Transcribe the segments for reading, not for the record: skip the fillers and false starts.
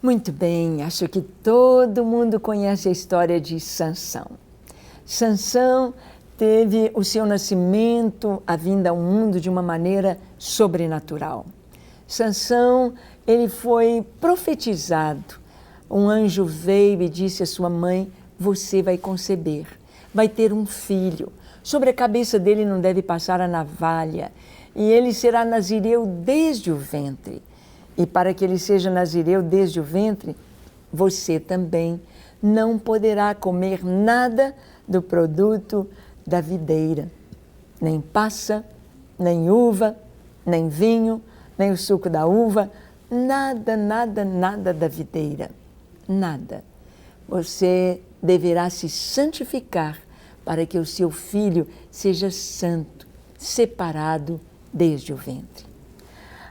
Muito bem, acho que todo mundo conhece a história de Sansão. Sansão teve o seu nascimento, a vinda ao mundo de uma maneira sobrenatural. Sansão, ele foi profetizado. Um anjo veio e disse à sua mãe: você vai conceber, vai ter um filho. Sobre a cabeça dele não deve passar a navalha, e ele será nazireu desde o ventre. E para que ele seja nazireu desde o ventre, você também não poderá comer nada do produto da videira, nem passa, nem uva, nem vinho, nem o suco da uva, nada, nada, nada da videira, nada. Você deverá se santificar para que o seu filho seja santo, separado desde o ventre.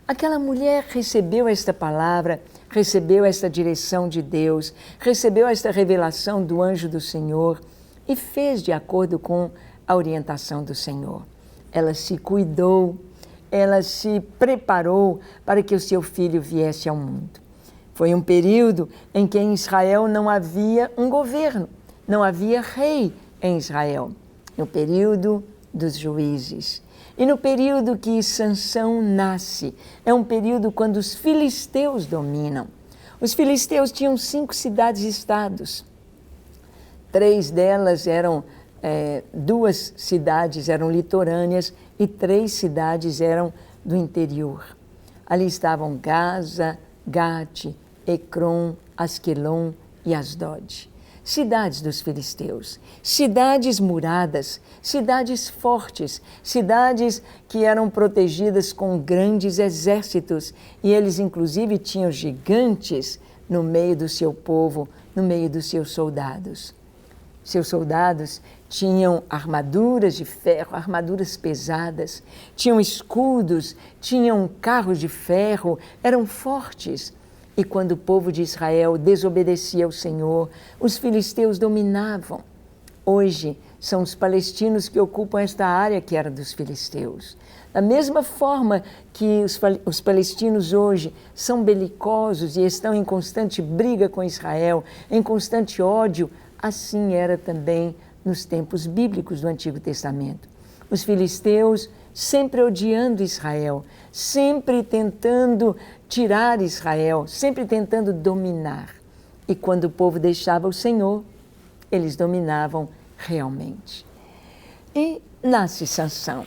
Aquela mulher recebeu esta palavra, recebeu esta direção de Deus, recebeu esta revelação do anjo do Senhor e fez de acordo com a orientação do Senhor. Ela se cuidou, ela se preparou para que o seu filho viesse ao mundo. Foi um período em que em Israel não havia um governo, não havia rei em Israel, no período dos juízes. E no período que Sansão nasce, é um período quando os filisteus dominam. Os filisteus tinham 5 cidades-estados. 3 delas eram, 2 cidades eram litorâneas e 3 cidades eram do interior. Ali estavam Gaza, Gate, Ecrom, Asquelon e Asdod. Cidades dos filisteus, cidades muradas, cidades fortes, cidades que eram protegidas com grandes exércitos, e eles inclusive tinham gigantes no meio do seu povo, no meio dos seus soldados. Seus soldados tinham armaduras de ferro, armaduras pesadas, tinham escudos, tinham carros de ferro, eram fortes. E quando o povo de Israel desobedecia ao Senhor, os filisteus dominavam. Hoje, são os palestinos que ocupam esta área que era dos filisteus. Da mesma forma que os palestinos hoje são belicosos e estão em constante briga com Israel, em constante ódio, assim era também nos tempos bíblicos do Antigo Testamento. Os filisteus sempre odiando Israel, sempre tentando tirar Israel, sempre tentando dominar. E quando o povo deixava o Senhor, eles dominavam realmente. E nasce Sansão.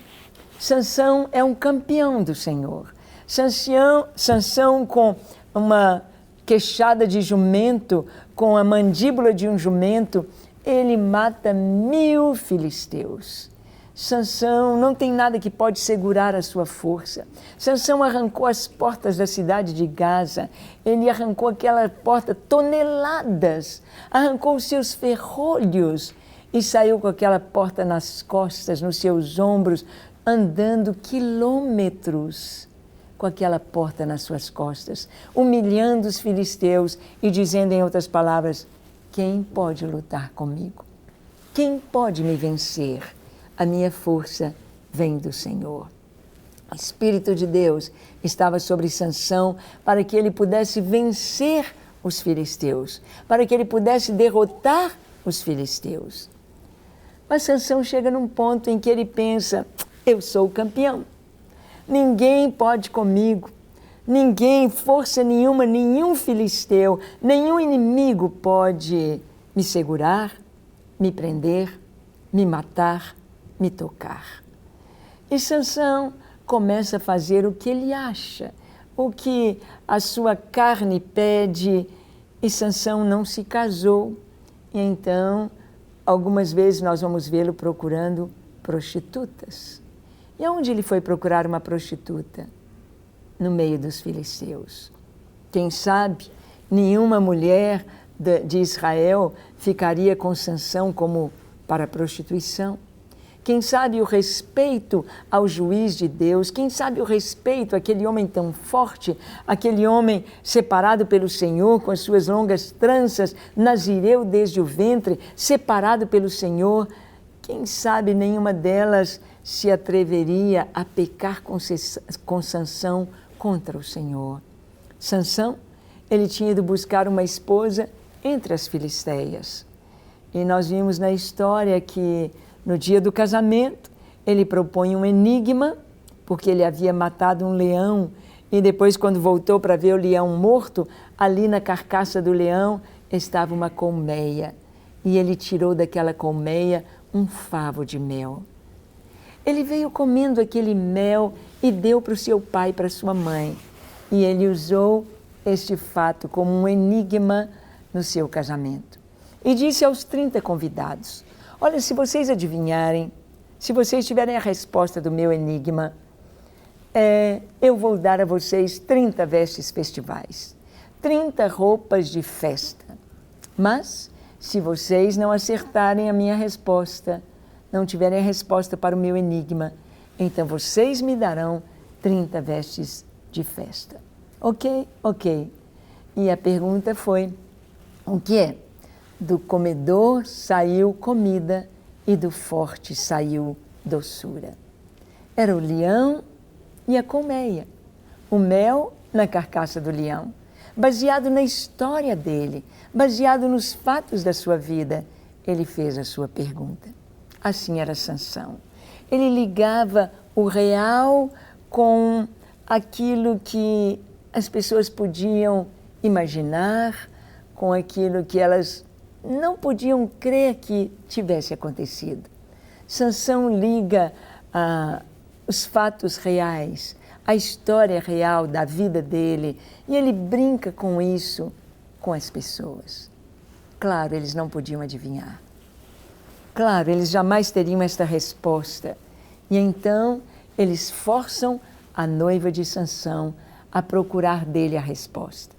Sansão é um campeão do Senhor. Sansão com uma queixada de jumento, com a mandíbula de um jumento, ele mata 1000 filisteus. Sansão não tem nada que pode segurar a sua força. Sansão arrancou as portas da cidade de Gaza. Ele arrancou aquela porta toneladas, arrancou os seus ferrolhos e saiu com aquela porta nas costas, nos seus ombros, andando quilômetros com aquela porta nas suas costas, humilhando os filisteus e dizendo em outras palavras: quem pode lutar comigo? Quem pode me vencer? A minha força vem do Senhor. O Espírito de Deus estava sobre Sansão para que ele pudesse vencer os filisteus, para que ele pudesse derrotar os filisteus. Mas Sansão chega num ponto em que ele pensa: eu sou o campeão, ninguém pode comigo, ninguém, força nenhuma, nenhum filisteu, nenhum inimigo pode me segurar, me prender, me matar, me tocar. E Sansão começa a fazer o que ele acha, o que a sua carne pede, e Sansão não se casou. E então, algumas vezes nós vamos vê-lo procurando prostitutas. E aonde ele foi procurar uma prostituta? No meio dos filisteus. Quem sabe nenhuma mulher de Israel ficaria com Sansão como para prostituição. Quem sabe o respeito ao juiz de Deus, quem sabe o respeito àquele homem tão forte, aquele homem separado pelo Senhor com as suas longas tranças, nazireu desde o ventre, separado pelo Senhor, quem sabe nenhuma delas se atreveria a pecar com Sansão contra o Senhor. Sansão, ele tinha ido buscar uma esposa entre as filisteias. E nós vimos na história que no dia do casamento ele propõe um enigma, porque ele havia matado um leão e depois, quando voltou para ver o leão morto, ali na carcaça do leão estava uma colmeia. E ele tirou daquela colmeia um favo de mel. Ele veio comendo aquele mel e deu para o seu pai e para sua mãe. E ele usou este fato como um enigma no seu casamento. E disse aos 30 convidados: olha, se vocês adivinharem, se vocês tiverem a resposta do meu enigma, eu vou dar a vocês 30 vestes festivais, 30 roupas de festa. Mas, se vocês não acertarem a minha resposta, não tiverem a resposta para o meu enigma, então vocês me darão 30 vestes de festa. Ok? Ok. E a pergunta foi, o que é? Do comedor saiu comida e do forte saiu doçura. Era o leão e a colmeia, o mel na carcaça do leão, baseado na história dele, baseado nos fatos da sua vida, ele fez a sua pergunta. Assim era Sansão. Ele ligava o real com aquilo que as pessoas podiam imaginar, com aquilo que elas não podiam crer que tivesse acontecido. Sansão liga os fatos reais, a história real da vida dele, e ele brinca com isso com as pessoas. Claro, eles não podiam adivinhar. Claro, eles jamais teriam esta resposta. E então eles forçam a noiva de Sansão a procurar dele a resposta.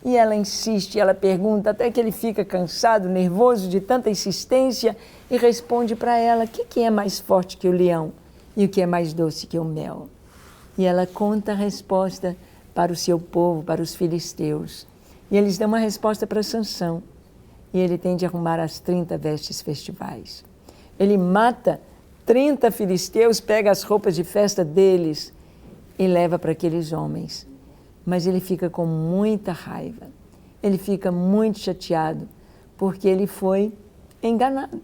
E ela insiste, ela pergunta, até que ele fica cansado, nervoso de tanta insistência, e responde para ela: o que é mais forte que o leão e o que é mais doce que o mel? E ela conta a resposta para o seu povo, para os filisteus. E eles dão uma resposta para Sansão. E ele tem de arrumar as 30 vestes festivais. Ele mata 30 filisteus, pega as roupas de festa deles e leva para aqueles homens. Mas ele fica com muita raiva. Ele fica muito chateado, porque ele foi enganado.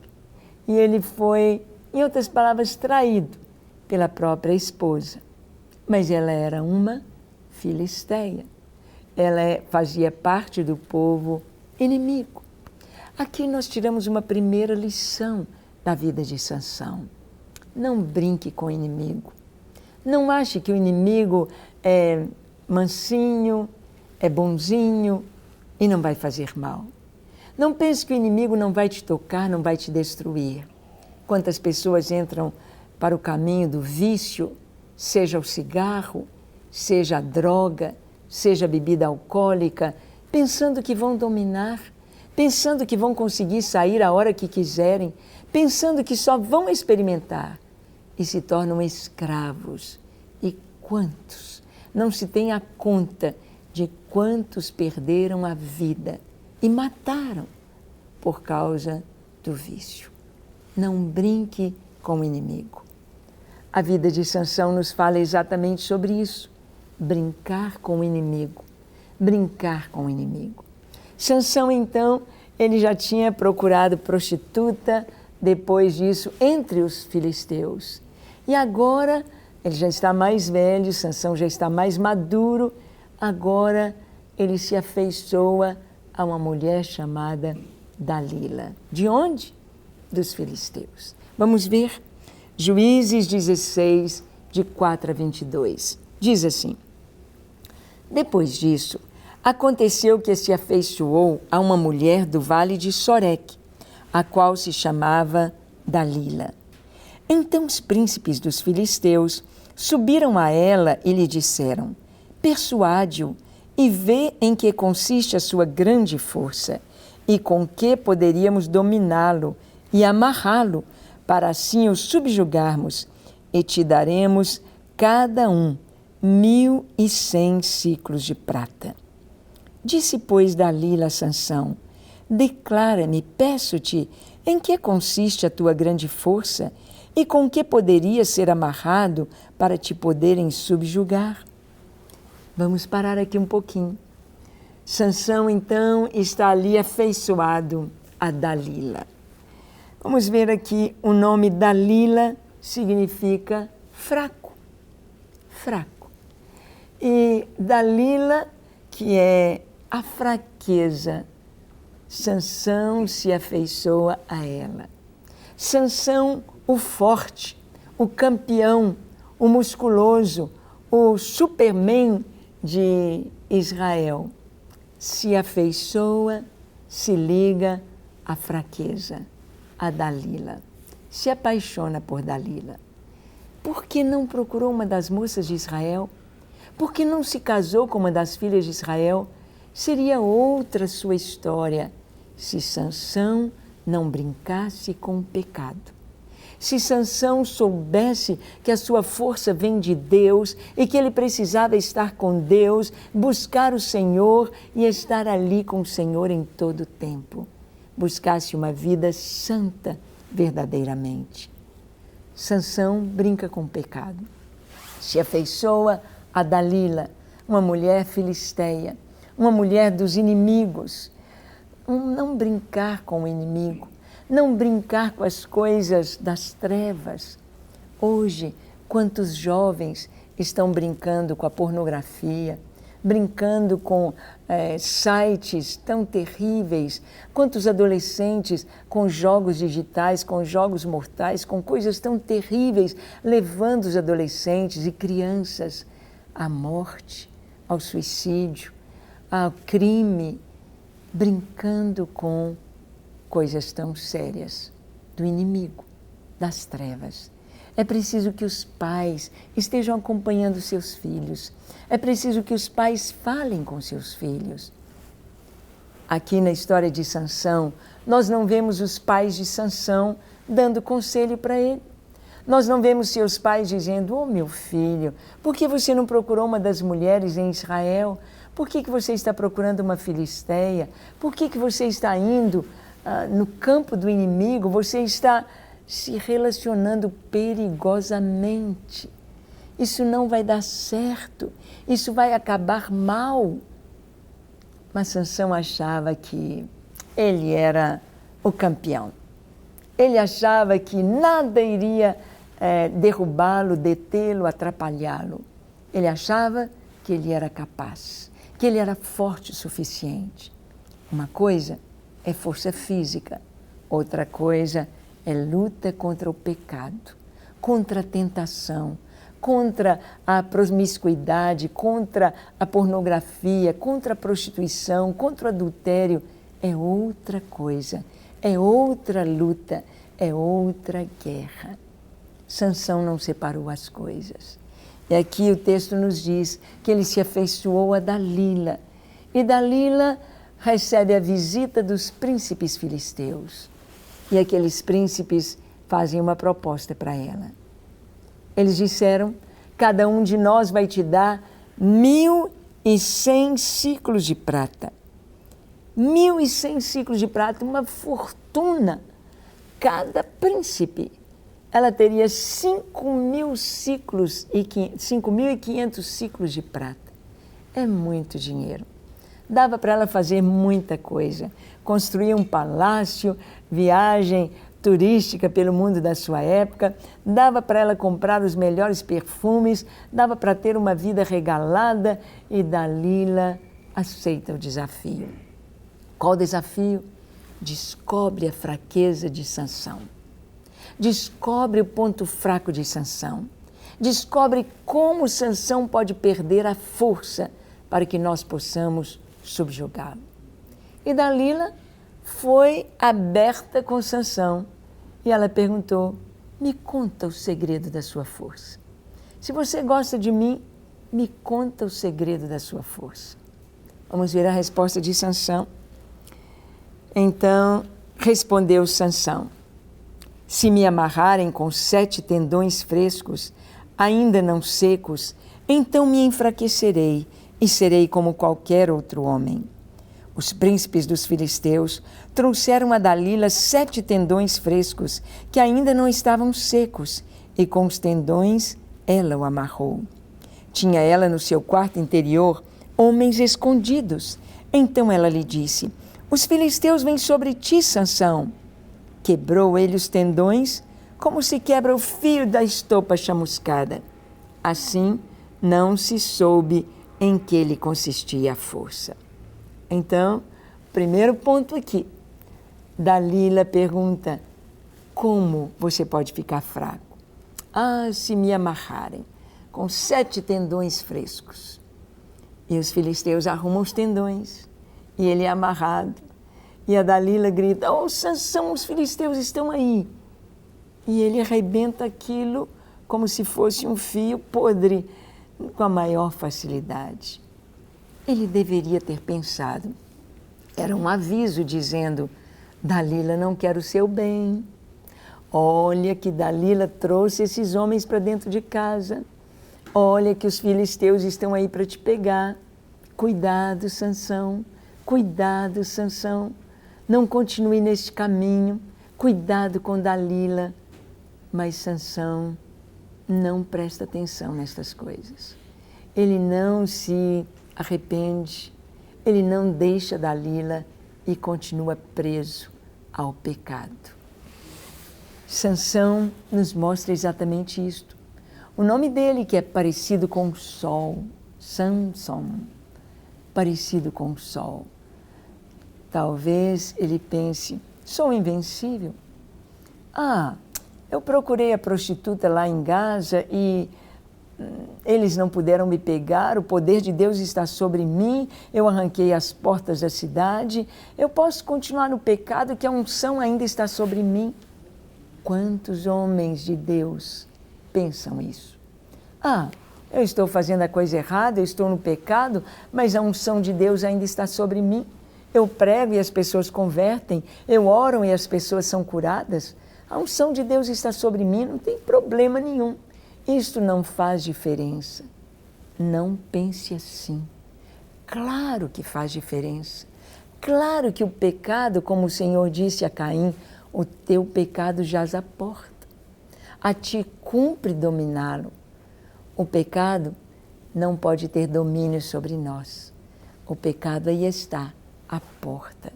E ele foi, em outras palavras, traído pela própria esposa. Mas ela era uma filisteia. Ela fazia parte do povo inimigo. Aqui nós tiramos uma primeira lição da vida de Sansão. Não brinque com o inimigo. Não ache que o inimigo é mansinho, é bonzinho e não vai fazer mal. Não pense que o inimigo não vai te tocar, não vai te destruir. Quantas pessoas entram para o caminho do vício, seja o cigarro, seja a droga, seja a bebida alcoólica, pensando que vão dominar, pensando que vão conseguir sair a hora que quiserem, pensando que só vão experimentar e se tornam escravos. E quantos? Não se tem a conta de quantos perderam a vida e mataram por causa do vício. Não brinque com o inimigo. A vida de Sansão nos fala exatamente sobre isso. Brincar com o inimigo. Brincar com o inimigo. Sansão, então, ele já tinha procurado prostituta, depois disso, entre os filisteus. E agora, ele já está mais velho, Sansão já está mais maduro, agora ele se afeiçoa a uma mulher chamada Dalila. De onde? Dos filisteus. Vamos ver Juízes 16, de 4 a 22. Diz assim: depois disso, aconteceu que se afeiçoou a uma mulher do vale de Soreque, a qual se chamava Dalila. Então os príncipes dos filisteus subiram a ela e lhe disseram: persuade-o e vê em que consiste a sua grande força e com que poderíamos dominá-lo e amarrá-lo, para assim o subjugarmos, e te daremos cada um 1.100 ciclos de prata. Disse, pois, Dalila a Sansão: declara-me, peço-te, em que consiste a tua grande força e com que poderia ser amarrado para te poderem subjugar? Vamos parar aqui um pouquinho. Sansão, então, está ali afeiçoado a Dalila. Vamos ver aqui, o nome Dalila significa fraco, fraco. E Dalila, que é a fraqueza, Sansão se afeiçoa a ela. Sansão, o forte, o campeão, o musculoso, o Superman de Israel, se afeiçoa, se liga à fraqueza, a Dalila. Se apaixona por Dalila. Por que não procurou uma das moças de Israel? Por que não se casou com uma das filhas de Israel? Seria outra sua história se Sansão não brincasse com o pecado. Se Sansão soubesse que a sua força vem de Deus e que ele precisava estar com Deus, buscar o Senhor e estar ali com o Senhor em todo o tempo. Buscasse uma vida santa verdadeiramente. Sansão brinca com o pecado. Se afeiçoa a Dalila, uma mulher filisteia, uma mulher dos inimigos. Não brincar com o inimigo, não brincar com as coisas das trevas. Hoje, quantos jovens estão brincando com a pornografia, brincando com sites tão terríveis, quantos adolescentes com jogos digitais, com jogos mortais, com coisas tão terríveis, levando os adolescentes e crianças à morte, ao suicídio, ao crime, brincando com coisas tão sérias do inimigo, das trevas. É preciso que os pais estejam acompanhando seus filhos. É preciso que os pais falem com seus filhos. Aqui na história de Sansão, nós não vemos os pais de Sansão dando conselho para ele. Nós não vemos seus pais dizendo: "Oh, meu filho, por que você não procurou uma das mulheres em Israel? Por que você está procurando uma filisteia? Por que você está indo no campo do inimigo? Você está se relacionando perigosamente. Isso não vai dar certo. Isso vai acabar mal." Mas Sansão achava que ele era o campeão. Ele achava que nada iria derrubá-lo, detê-lo, atrapalhá-lo. Ele achava que ele era capaz, que ele era forte o suficiente. Uma coisa é força física, outra coisa é luta contra o pecado, contra a tentação, contra a promiscuidade, contra a pornografia, contra a prostituição, contra o adultério. É outra coisa, é outra luta, é outra guerra. Sansão não separou as coisas. E aqui o texto nos diz que ele se afeiçoou a Dalila. E Dalila recebe a visita dos príncipes filisteus. E aqueles príncipes fazem uma proposta para ela. Eles disseram: "Cada um de nós vai te dar 1.100 ciclos de prata." 1.100 ciclos de prata, uma fortuna. Cada príncipe. Ela teria 5.500 ciclos de prata. É muito dinheiro. Dava para ela fazer muita coisa. Construir um palácio, viagem turística pelo mundo da sua época, dava para ela comprar os melhores perfumes, dava para ter uma vida regalada, e Dalila aceita o desafio. Qual o desafio? Descobre a fraqueza de Sansão. Descobre o ponto fraco de Sansão. Descobre como Sansão pode perder a força para que nós possamos subjugá-lo. E Dalila foi aberta com Sansão e ela perguntou: "Me conta o segredo da sua força. Se você gosta de mim, me conta o segredo da sua força." Vamos ver a resposta de Sansão. Então respondeu Sansão: "Se me amarrarem com 7 tendões frescos, ainda não secos, então me enfraquecerei e serei como qualquer outro homem." Os príncipes dos filisteus trouxeram a Dalila 7 tendões frescos que ainda não estavam secos, e com os tendões ela o amarrou. Tinha ela no seu quarto interior homens escondidos. Então ela lhe disse: os filisteus vêm sobre ti, Sansão. Quebrou ele os tendões, como se quebra o fio da estopa chamuscada. Assim, não se soube em que lhe consistia a força. Então, primeiro ponto aqui, Dalila pergunta: como você pode ficar fraco? Ah, se me amarrarem com 7 tendões frescos. E os filisteus arrumam os tendões, e ele é amarrado. E a Dalila grita: oh, Sansão, os filisteus estão aí. E ele arrebenta aquilo como se fosse um fio podre, com a maior facilidade. Ele deveria ter pensado. Era um aviso dizendo: Dalila não quer o seu bem. Olha que Dalila trouxe esses homens para dentro de casa. Olha que os filisteus estão aí para te pegar. Cuidado, Sansão. Cuidado, Sansão. Não continue neste caminho. Cuidado com Dalila. Mas Sansão não presta atenção nestas coisas. Ele não se arrepende. Ele não deixa Dalila e continua preso ao pecado. Sansão nos mostra exatamente isto. O nome dele, que é parecido com o sol, Samson, parecido com o sol. Talvez ele pense: sou invencível. Ah, eu procurei a prostituta lá em Gaza e eles não puderam me pegar, o poder de Deus está sobre mim, eu arranquei as portas da cidade, eu posso continuar no pecado que a unção ainda está sobre mim. Quantos homens de Deus pensam isso? Ah, eu estou fazendo a coisa errada, eu estou no pecado, mas a unção de Deus ainda está sobre mim. Eu prego e as pessoas convertem, eu oro e as pessoas são curadas. A unção de Deus está sobre mim, não tem problema nenhum. Isto não faz diferença. Não pense assim. Claro que faz diferença. Claro que o pecado, como o Senhor disse a Caim, o teu pecado jaz à porta. A ti cumpre dominá-lo. O pecado não pode ter domínio sobre nós. O pecado aí está, à porta.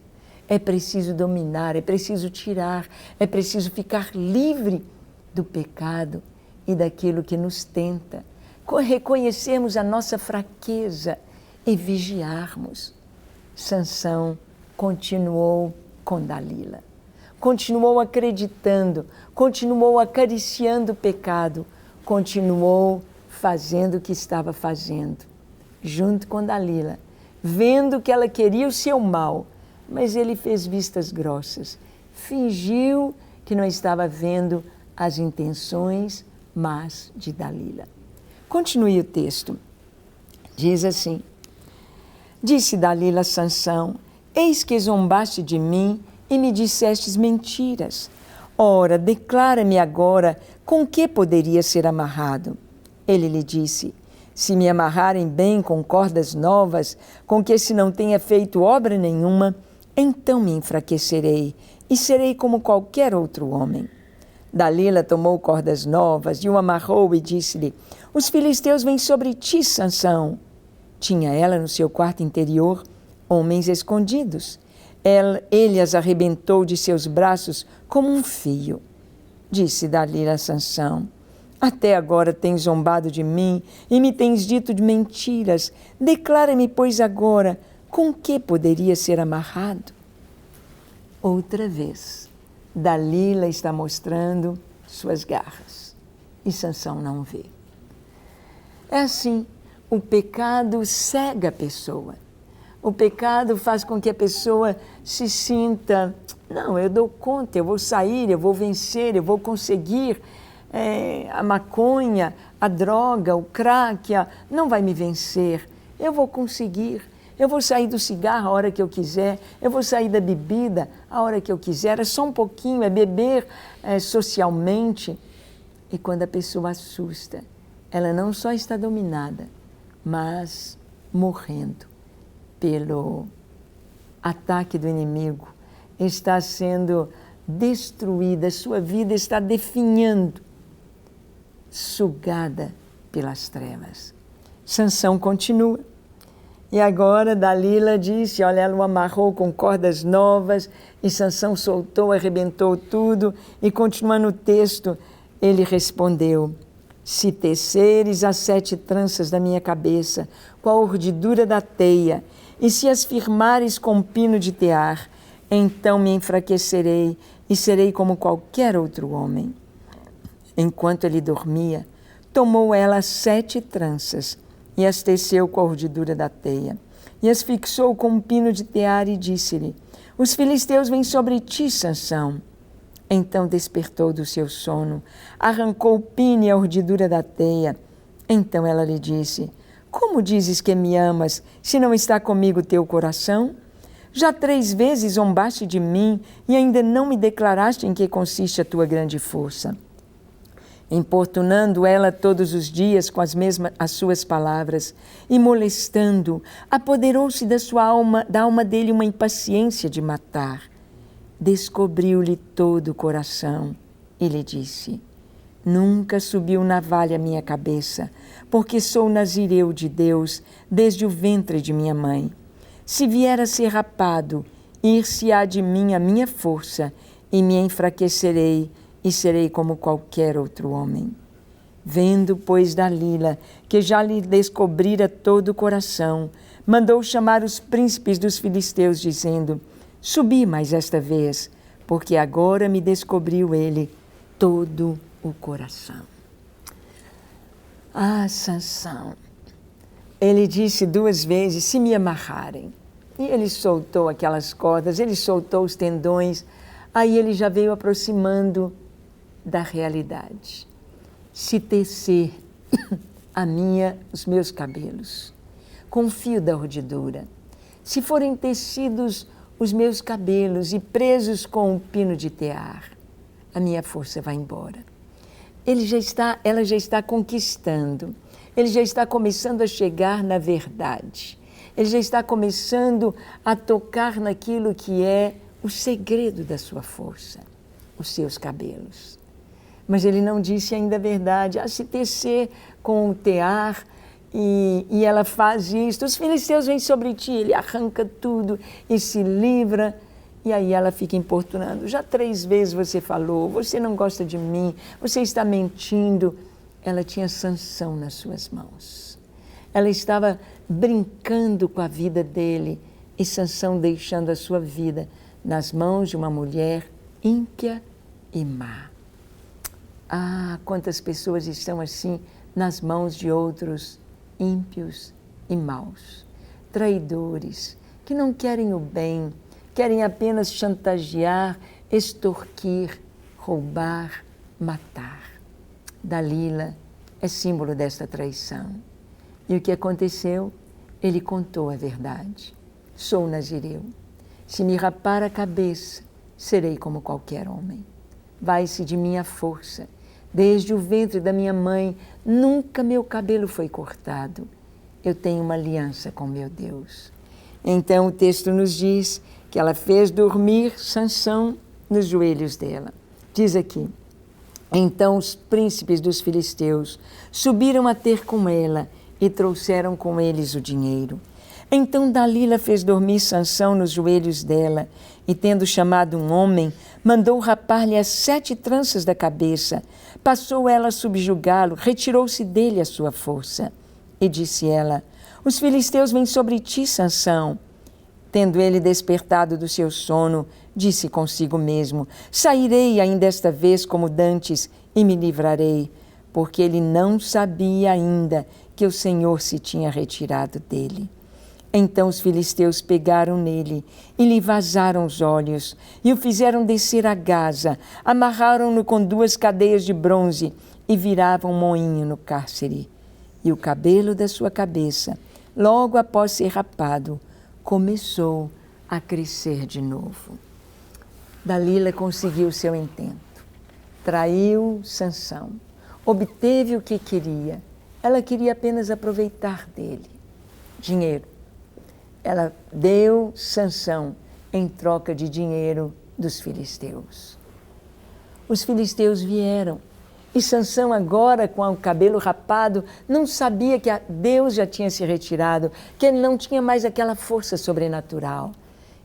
É preciso dominar, é preciso tirar, é preciso ficar livre do pecado e daquilo que nos tenta. Reconhecermos a nossa fraqueza e vigiarmos. Sansão continuou com Dalila. Continuou acreditando, continuou acariciando o pecado, continuou fazendo o que estava fazendo, junto com Dalila, vendo que ela queria o seu mal, mas ele fez vistas grossas, fingiu que não estava vendo as intenções más de Dalila. Continue o texto. Diz assim: disse Dalila a Sansão: eis que zombaste de mim e me dissestes mentiras. Ora, declara-me agora com que poderia ser amarrado. Ele lhe disse: se me amarrarem bem com cordas novas, com que se não tenha feito obra nenhuma, então me enfraquecerei e serei como qualquer outro homem. Dalila tomou cordas novas e o amarrou e disse-lhe: os filisteus vêm sobre ti, Sansão. Tinha ela no seu quarto interior homens escondidos. Ele as arrebentou de seus braços como um fio. Disse Dalila a Sansão: até agora tens zombado de mim e me tens dito de mentiras. Declara-me, pois, agora, com que poderia ser amarrado? Outra vez, Dalila está mostrando suas garras e Sansão não vê. É assim, o pecado cega a pessoa. O pecado faz com que a pessoa se sinta: não, eu dou conta, eu vou sair, eu vou vencer, eu vou conseguir. A maconha, a droga, o crack, não vai me vencer. Eu vou conseguir. Eu vou sair do cigarro a hora que eu quiser. Eu vou sair da bebida a hora que eu quiser. É só um pouquinho, é beber socialmente. E quando a pessoa assusta, ela não só está dominada, mas morrendo pelo ataque do inimigo, está sendo destruída, sua vida está definhando, sugada pelas trevas. Sansão continua E agora Dalila disse, olha, ela o amarrou com cordas novas e Sansão soltou, arrebentou tudo. E continuando o texto, ele respondeu, se teceres as 7 tranças da minha cabeça com a urdidura da teia e se as firmares com pino de tear, então me enfraquecerei e serei como qualquer outro homem. Enquanto ele dormia, tomou ela 7 tranças e as teceu com a urdidura da teia, e as fixou com um pino de tear e disse-lhe, os filisteus vêm sobre ti, Sansão. Então despertou do seu sono, arrancou o pino e a urdidura da teia. Então ela lhe disse, como dizes que me amas, se não está comigo teu coração? Já 3 vezes zombaste de mim e ainda não me declaraste em que consiste a tua grande força. Importunando ela todos os dias com as suas palavras e molestando, apoderou-se da alma dele uma impaciência de matar. Descobriu-lhe todo o coração e lhe disse, nunca subiu navalha à minha cabeça, porque sou nazireu de Deus desde o ventre de minha mãe. Se vier a ser rapado, ir-se-á de mim a minha força e me enfraquecerei e serei como qualquer outro homem. Vendo, pois, Dalila, que já lhe descobrira todo o coração, mandou chamar os príncipes dos filisteus, dizendo, subi mais esta vez, porque agora me descobriu ele todo o coração. Ah, Sansão, ele disse 2 vezes, se me amarrarem. E ele soltou aquelas cordas, ele soltou os tendões, aí ele já veio aproximando da realidade. Se tecer os meus cabelos com fio da urdidura, se forem tecidos os meus cabelos e presos com um pino de tear, a minha força vai embora. Ela já está conquistando, ele já está começando a chegar na verdade, ele já está começando a tocar naquilo que é o segredo da sua força, os seus cabelos. Mas ele não disse ainda a verdade. Se tecer com o tear e ela faz isto, os filisteus vêm sobre ti, ele arranca tudo e se livra. E aí ela fica importunando. Já 3 vezes você falou, você não gosta de mim, você está mentindo. Ela tinha Sansão nas suas mãos. Ela estava brincando com a vida dele e Sansão deixando a sua vida nas mãos de uma mulher ímpia e má. Ah, quantas pessoas estão assim nas mãos de outros ímpios e maus, traidores, que não querem o bem, querem apenas chantagear, extorquir, roubar, matar. Dalila é símbolo desta traição. E o que aconteceu? Ele contou a verdade. Sou nazireu. Se me rapar a cabeça, serei como qualquer homem. Vai-se de minha força. Desde o ventre da minha mãe, nunca meu cabelo foi cortado. Eu tenho uma aliança com meu Deus. Então o texto nos diz que ela fez dormir Sansão nos joelhos dela. Diz aqui, então os príncipes dos filisteus subiram a ter com ela e trouxeram com eles o dinheiro. Então Dalila fez dormir Sansão nos joelhos dela e, tendo chamado um homem, mandou rapar-lhe as 7 tranças da cabeça. Passou ela a subjugá-lo, retirou-se dele a sua força. E disse ela, os filisteus vêm sobre ti, Sansão. Tendo ele despertado do seu sono, disse consigo mesmo, sairei ainda esta vez como dantes e me livrarei, porque ele não sabia ainda que o Senhor se tinha retirado dele. Então os filisteus pegaram nele e lhe vazaram os olhos e o fizeram descer a Gaza, amarraram-no com 2 cadeias de bronze e viravam um moinho no cárcere. E o cabelo da sua cabeça, logo após ser rapado, começou a crescer de novo. Dalila conseguiu seu intento. Traiu Sansão. Obteve o que queria. Ela queria apenas aproveitar dele. Dinheiro. Ela deu Sansão em troca de dinheiro dos filisteus. Os filisteus vieram E Sansão agora, com o cabelo rapado, não sabia que Deus já tinha se retirado, que ele não tinha mais aquela força sobrenatural.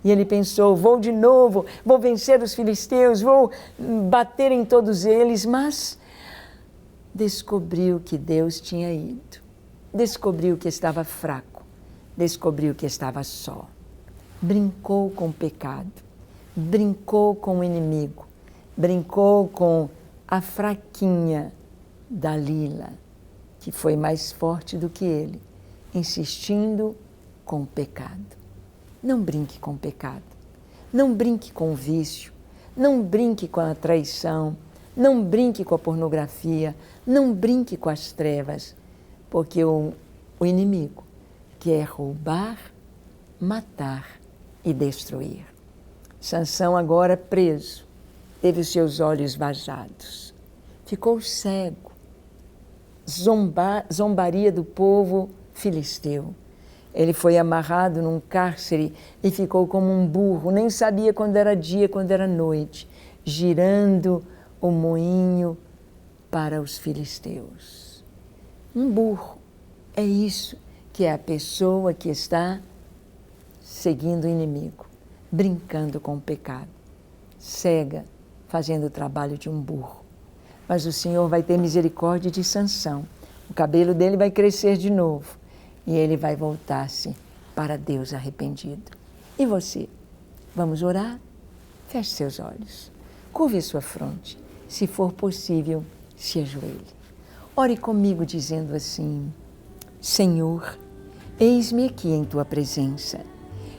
E ele pensou, vou de novo, vou vencer os filisteus, vou bater em todos eles, mas descobriu que Deus tinha ido, descobriu que estava fraco, descobriu que estava só. Brincou com o pecado, brincou com o inimigo, brincou com a fraquinha Dalila, que foi mais forte do que ele, insistindo com o pecado. Não brinque com o pecado, não brinque com o vício, não brinque com a traição, não brinque com a pornografia, não brinque com as trevas, porque o inimigo quer roubar, matar e destruir. Sansão agora preso, teve os seus olhos vazados, ficou cego, zombaria do povo filisteu. Ele foi amarrado num cárcere e ficou como um burro, nem sabia quando era dia, quando era noite, girando o moinho para os filisteus. Um burro, é isso que é a pessoa que está seguindo o inimigo, brincando com o pecado, cega, fazendo o trabalho de um burro. Mas o Senhor vai ter misericórdia de Sansão, o cabelo dele vai crescer de novo e ele vai voltar-se para Deus arrependido. E você? Vamos orar? Feche seus olhos, curve sua fronte, se for possível, se ajoelhe. Ore comigo dizendo assim: Senhor, eis-me aqui em Tua presença.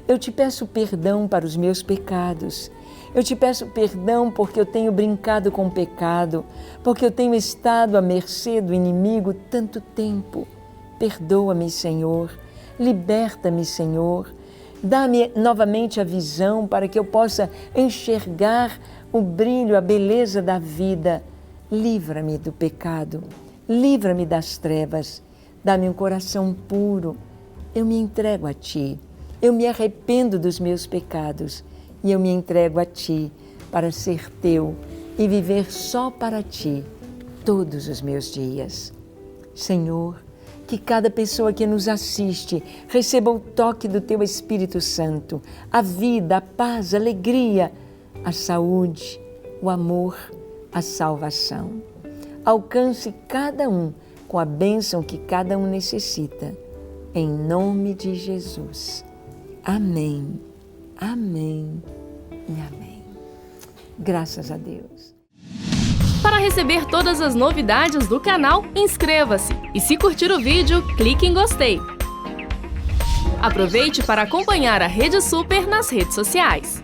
Eu te peço perdão para os meus pecados. Eu te peço perdão porque eu tenho brincado com o pecado, porque eu tenho estado à mercê do inimigo tanto tempo. Perdoa-me, Senhor. Liberta-me, Senhor. Dá-me novamente a visão para que eu possa enxergar o brilho, a beleza da vida. Livra-me do pecado. Livra-me das trevas. Dá-me um coração puro. Eu me entrego a Ti. Eu me arrependo dos meus pecados e eu me entrego a Ti para ser Teu e viver só para Ti todos os meus dias. Senhor, que cada pessoa que nos assiste receba o toque do Teu Espírito Santo, a vida, a paz, a alegria, a saúde, o amor, a salvação. Alcance cada um com a bênção que cada um necessita. Em nome de Jesus. Amém, amém e amém. Graças a Deus. Para receber todas as novidades do canal, inscreva-se e se curtir o vídeo, clique em gostei. Aproveite para acompanhar a Rede Super nas redes sociais.